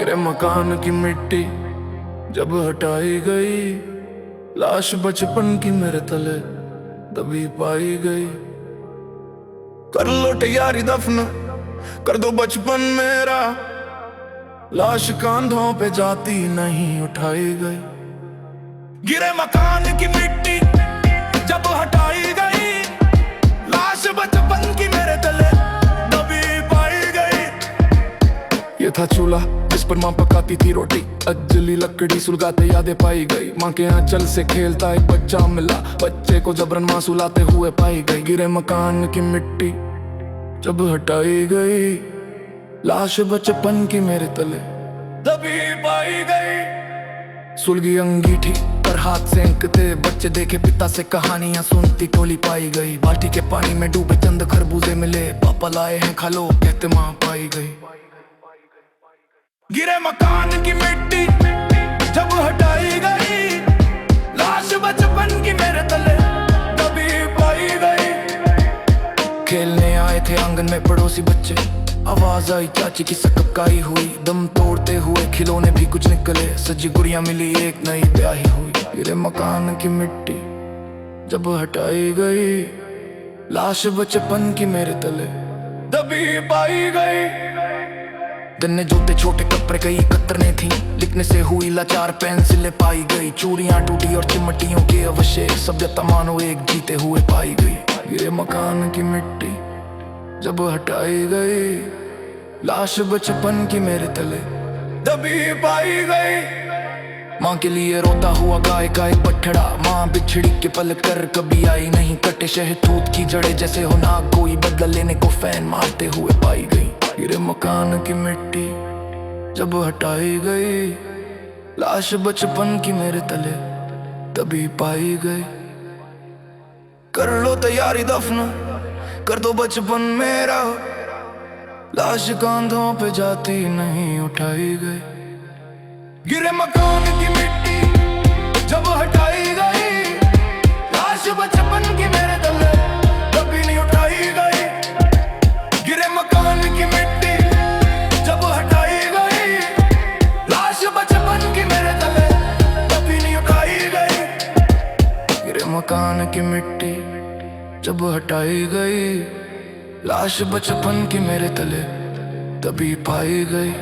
गिरे मकान की मिट्टी जब हटाई गई, लाश बचपन की मेरे तले दबी पाई गई। कर लो तैयारी दफन कर दो बचपन मेरा, लाश कांधों पे जाती नहीं उठाई गई। गिरे मकान की मिट्टी जब हटाई गई, लाश बचपन की मेरे तले दबी पाई गई। ये था चूल्हा जिस पर माँ पकाती थी रोटी, अजली लकड़ी सुलगाते यादें पाई गई। माँ के आंचल से खेलता एक बच्चा मिला, बच्चे को जबरन माँ सुलाते हुए पाई गई। गिरे मकान की मिट्टी जब हटाई गई, लाश बचपन की मेरे तले दबी पाई गई। सुलगी अंगीठी पर हाथ सेंकते बच्चे देखे पिता से कहानियां सुनती टोली पाई गई। बाल्टी के पानी में डूबे चंद खरबूजे मिले, पापा लाए हैं खा लो कहते माँ पाई गई। गिरे मकान की मिट्टी जब हटाई गई, लाश बचपन की मेरे तले दबी पाई गई। खेलने आए थे आंगन में पड़ोसी बच्चे, आवाज आई चाची की सकपकाई हुई। दम तोड़ते हुए खिलौने भी कुछ निकले, सजी गुड़िया मिली एक नई ब्याही हुई। गिरे मकान की मिट्टी जब हटाई गई, लाश बचपन की मेरे तले दबी पाई गई। गन्ने जूते छोटे कपड़े कई कतरने थी, लिखने से हुई लाचार पेंसिलें पाई गई। चूड़ियां टूटी और चिमटियों के अवशेष, सभ्यता मानो एक जीते हुए पाई गई। गिरे मकान की मिट्टी जब हटाई गई, लाश बचपन की मेरे तले दबी पाई गई। माँ के लिए रोता हुआ गाय का एक बछड़ा, माँ बिछड़ी के पल कर कभी आई नहीं। कटे शहतूत की जड़ें जैसे हो नाग, कोई बदला लेने को फैन मारते हुए पाई गई। गिरे मकान की मिट्टी जब हटाई गई, लाश बचपन की मेरे तले दबी पाई गई। कर लो तैयारी दफन कर दो बचपन मेरा, लाश कांधों पे जाती नहीं उठाई गई। गिरे मकान की मिट्टी जब हटाई गई, लाश बचपन की मेरे तले कभी नहीं उठाई गई। गिरे मकान की मिट्टी जब हटाई गई, लाश बचपन की मेरे तले कभी नहीं उठाई गई। गिरे मकान की मिट्टी जब हटाई गई, लाश बचपन की मेरे तले दबी पाई गई।